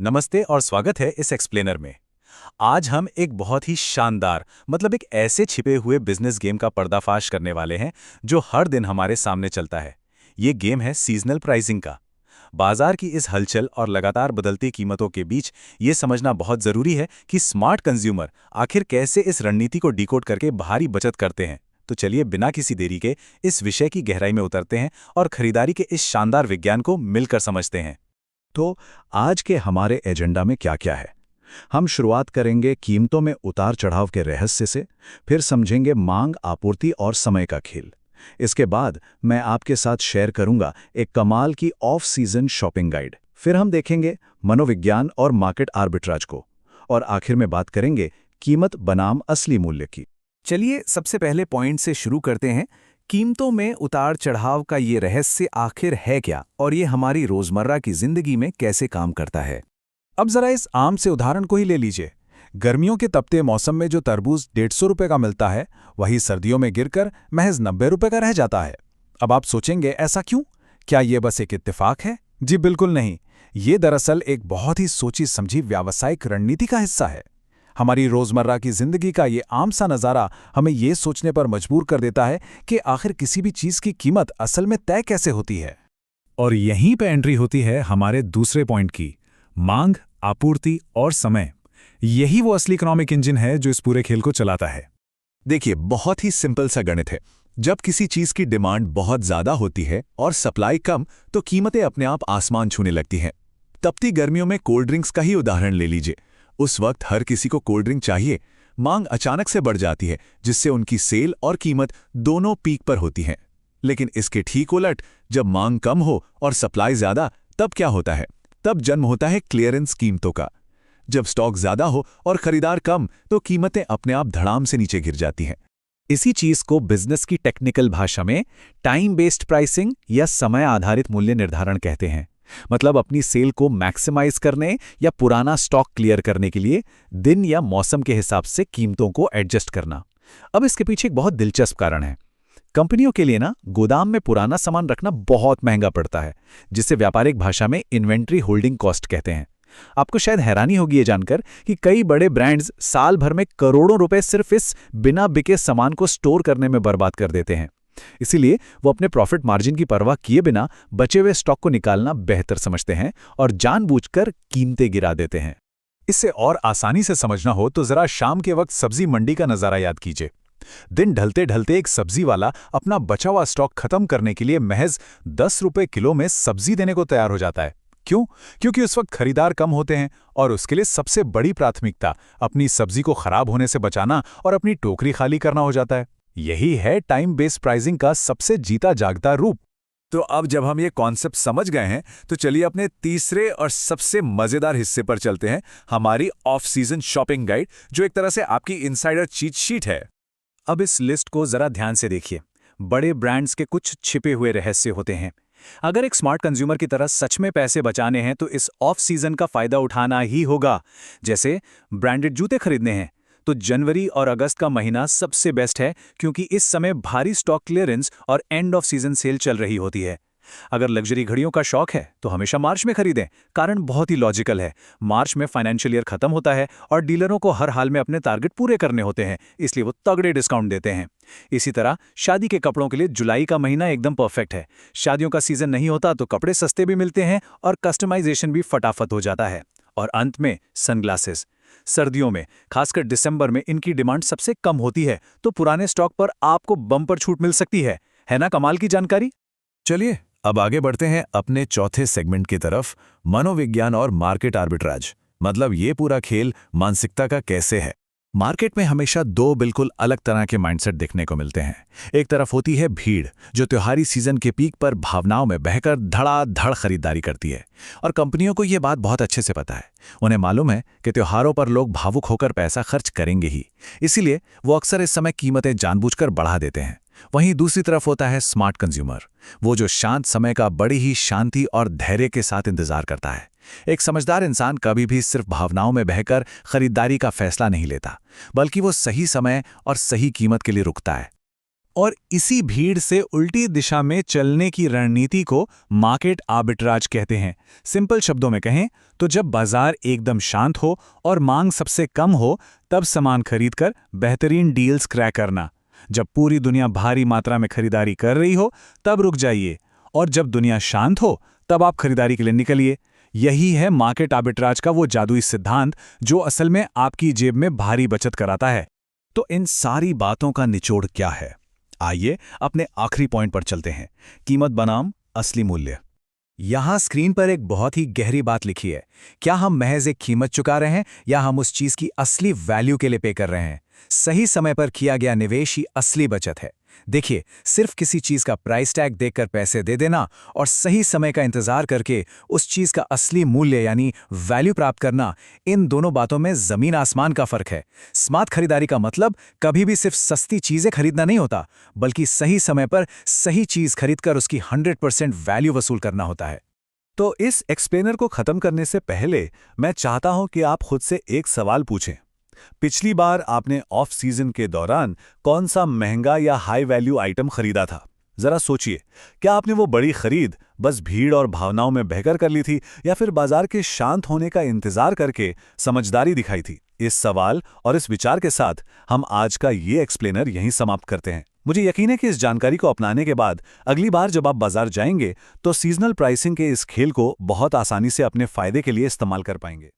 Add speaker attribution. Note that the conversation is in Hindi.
Speaker 1: नमस्ते और स्वागत है इस एक्सप्लेनर में। आज हम एक बहुत ही शानदार एक ऐसे छिपे हुए बिजनेस गेम का पर्दाफाश करने वाले हैं जो हर दिन हमारे सामने चलता है। ये गेम है सीजनल प्राइसिंग का। बाजार की इस हलचल और लगातार बदलती कीमतों के बीच ये समझना बहुत ज़रूरी है कि स्मार्ट कंज्यूमर आखिर कैसे इस रणनीति को डिकोड करके भारी बचत करते हैं। तो चलिए बिना किसी देरी के इस विषय की गहराई में उतरते हैं और खरीदारी के इस शानदार विज्ञान को मिलकर समझते हैं।
Speaker 2: तो आज के हमारे एजेंडा में क्या क्या है? हम शुरुआत करेंगे कीमतों में उतार चढ़ाव के रहस्य से, फिर समझेंगे मांग, आपूर्ति और समय का खेल। इसके बाद मैं आपके साथ शेयर करूंगा एक कमाल की ऑफ सीजन शॉपिंग गाइड। फिर हम देखेंगे मनोविज्ञान और मार्केट आर्बिट्राज को, और आखिर में बात करेंगे कीमत बनाम असली मूल्य की।
Speaker 3: चलिए सबसे पहले पॉइंट से शुरू करते हैं। कीमतों में उतार चढ़ाव का ये रहस्य आखिर है क्या, और ये हमारी रोजमर्रा की जिंदगी में कैसे काम करता है।
Speaker 1: अब जरा इस आम से उदाहरण को ही ले लीजिए। गर्मियों के तपते मौसम में जो तरबूज 150 रुपये का मिलता है, वही सर्दियों में गिरकर महज 90 रुपये का रह जाता है। अब आप सोचेंगे ऐसा क्यों? क्या ये बस एक इत्तेफाक है? जी बिल्कुल नहीं। ये दरअसल एक बहुत ही सोची समझी व्यावसायिक रणनीति का हिस्सा है। हमारी रोजमर्रा की जिंदगी का ये आम सा नज़ारा हमें ये सोचने पर मजबूर कर देता है कि आखिर किसी भी चीज़ की कीमत असल में तय कैसे होती है।
Speaker 2: और यहीं पे एंट्री होती है हमारे दूसरे पॉइंट की, मांग, आपूर्ति और समय। यही वो असली इकोनॉमिक इंजन है जो इस पूरे खेल को चलाता है। देखिए, बहुत ही सिंपल सा गणित है। जब किसी चीज की डिमांड बहुत ज्यादा होती है और सप्लाई कम, तो कीमतें अपने आप आसमान छूने लगती हैं। तपती गर्मियों में कोल्ड ड्रिंक्स का ही उदाहरण ले लीजिए। उस वक्त हर किसी को कोल्ड ड्रिंक चाहिए। मांग अचानक से बढ़ जाती है, जिससे उनकी सेल और कीमत दोनों पीक पर होती हैं। लेकिन इसके ठीक उलट, जब मांग कम हो और सप्लाई ज्यादा, तब क्या होता है? तब जन्म होता है क्लियरेंस कीमतों का। जब स्टॉक ज्यादा हो और खरीदार कम, तो कीमतें अपने आप धड़ाम से नीचे गिर जाती हैं।
Speaker 3: इसी चीज को बिजनेस की टेक्निकल भाषा में टाइम बेस्ड प्राइसिंग या समय आधारित मूल्य निर्धारण कहते हैं। मतलब अपनी सेल को मैक्सिमाइज करने या पुराना स्टॉक क्लियर करने के लिए दिन या मौसम के हिसाब से कीमतों को एडजस्ट करना। अब इसके पीछे एक बहुत दिलचस्प कारण है। कंपनियों के लिए गोदाम में पुराना सामान रखना बहुत महंगा पड़ता है, जिसे व्यापारिक भाषा में इन्वेंट्री होल्डिंग कॉस्ट कहते हैं। आपको शायद हैरानी होगी ये जानकर कि कई बड़े ब्रांड्स साल भर में करोड़ों रुपए सिर्फ इस बिना बिके सामान को स्टोर करने में बर्बाद कर देते हैं। इसीलिए वो अपने प्रॉफिट मार्जिन की परवाह किए बिना बचे हुए स्टॉक को निकालना बेहतर समझते हैं और जानबूझकर कीमतें गिरा देते हैं।
Speaker 1: इससे और आसानी से समझना हो तो जरा शाम के वक्त सब्जी मंडी का नजारा याद कीजिए। दिन ढलते ढलते एक सब्जी वाला अपना बचा हुआ स्टॉक खत्म करने के लिए महज 10 रुपये किलो में सब्जी देने को तैयार हो जाता है। क्यों? क्योंकि उस वक्त खरीदार कम होते हैं और उसके लिए सबसे बड़ी प्राथमिकता अपनी सब्जी को खराब होने से बचाना और अपनी टोकरी खाली करना हो जाता है। यही है टाइम बेस्ड प्राइसिंग का सबसे जीता जागता रूप।
Speaker 3: तो अब जब हम ये कॉन्सेप्ट समझ गए हैं, तो चलिए अपने तीसरे और सबसे मजेदार हिस्से पर चलते हैं, हमारी ऑफ सीजन शॉपिंग गाइड, जो एक तरह से आपकी इनसाइडर चीट शीट है।
Speaker 1: अब इस लिस्ट को जरा ध्यान से देखिए। बड़े ब्रांड्स के कुछ छिपे हुए रहस्य होते हैं। अगर एक स्मार्ट कंज्यूमर की तरह सच में पैसे बचाने हैं तो इस ऑफ सीजन का फायदा उठाना ही होगा। जैसे ब्रांडेड जूते खरीदने हैं तो जनवरी और अगस्त का महीना सबसे बेस्ट है, क्योंकि इस समय भारी स्टॉक क्लियरेंस और एंड ऑफ सीजन सेल चल रही होती है। अगर लग्जरी घड़ियों का शौक है तो हमेशा मार्च में खरीदें। कारण बहुत ही लॉजिकल है। मार्च में फाइनेंशियल ईयर खत्म होता है और डीलरों को हर हाल में अपने टारगेट पूरे करने होते हैं, इसलिए वो तगड़े डिस्काउंट देते हैं। इसी तरह शादी के कपड़ों के लिए जुलाई का महीना एकदम परफेक्ट है। शादियों का सीजन नहीं होता तो कपड़े सस्ते भी मिलते हैं और कस्टमाइजेशन भी फटाफट हो जाता है। और अंत में सनग्लासेस। सर्दियों में, खासकर दिसंबर में इनकी डिमांड सबसे कम होती है, तो पुराने स्टॉक पर आपको बम्पर छूट मिल सकती है ना? कमाल की जानकारी।
Speaker 2: चलिए अब आगे बढ़ते हैं अपने चौथे सेगमेंट की तरफ, मनोविज्ञान और मार्केट आर्बिट्राज। मतलब ये पूरा खेल मानसिकता का कैसे है। मार्केट में हमेशा दो बिल्कुल अलग तरह के माइंडसेट देखने को मिलते हैं। एक तरफ होती है भीड़, जो त्योहारी सीजन के पीक पर भावनाओं में बहकर धड़ाधड़ खरीदारी करती है, और कंपनियों को ये बात बहुत अच्छे से पता है। उन्हें मालूम है कि त्योहारों पर लोग भावुक होकर पैसा खर्च करेंगे ही, इसीलिए वो अक्सर इस समय कीमतें जानबूझकर बढ़ा देते हैं। वहीं दूसरी तरफ होता है स्मार्ट कंज्यूमर, वो जो शांत समय का बड़ी ही शांति और धैर्य के साथ इंतजार करता है। एक समझदार इंसान कभी भी सिर्फ भावनाओं में बहकर खरीदारी का फैसला नहीं लेता, बल्कि वो सही समय और सही कीमत के लिए रुकता है। और इसी भीड़ से उल्टी दिशा में चलने की रणनीति को मार्केट आर्बिट्राज कहते हैं। सिंपल शब्दों में कहें तो जब बाजार एकदम शांत हो और मांग सबसे कम हो, तब सामान खरीदकर बेहतरीन डील्स क्रैक करना। जब पूरी दुनिया भारी मात्रा में खरीदारी कर रही हो, तब रुक जाइए, और जब दुनिया शांत हो, तब आप खरीदारी के लिए निकलिए। यही है मार्केट आर्बिट्राज का वो जादुई सिद्धांत जो असल में आपकी जेब में भारी बचत कराता है।
Speaker 3: तो इन सारी बातों का निचोड़ क्या है? आइए अपने आखिरी पॉइंट पर चलते हैं, कीमत बनाम असली मूल्य।
Speaker 1: यहां स्क्रीन पर एक बहुत ही गहरी बात लिखी है। क्या हम महज एक कीमत चुका रहे हैं या हम उस चीज की असली वैल्यू के लिए पे कर रहे हैं? सही समय पर किया गया निवेश ही असली बचत है। देखिए, सिर्फ किसी चीज का प्राइस टैग देखकर पैसे दे देना और सही समय का इंतजार करके उस चीज का असली मूल्य यानी वैल्यू प्राप्त करना, इन दोनों बातों में जमीन आसमान का फर्क है। स्मार्ट खरीदारी का मतलब कभी भी सिर्फ सस्ती चीजें खरीदना नहीं होता, बल्कि सही समय पर सही चीज खरीदकर उसकी 100% वैल्यू वसूल करना होता है।
Speaker 3: तो इस एक्सप्लेनर को खत्म करने से पहले मैं चाहता हूं कि आप खुद से एक सवाल पूछें। पिछली बार आपने ऑफ सीजन के दौरान कौन सा महंगा या हाई वैल्यू आइटम खरीदा था? जरा सोचिए, क्या आपने वो बड़ी खरीद बस भीड़ और भावनाओं में बहकर कर ली थी, या फिर बाजार के शांत होने का इंतजार करके समझदारी दिखाई थी? इस सवाल और इस विचार के साथ हम आज का ये एक्सप्लेनर यहीं समाप्त करते हैं। मुझे यकीन है कि इस जानकारी को अपनाने के बाद अगली बार जब आप बाजार जाएंगे तो सीजनल प्राइसिंग के इस खेल को बहुत आसानी से अपने फायदे के लिए इस्तेमाल कर पाएंगे।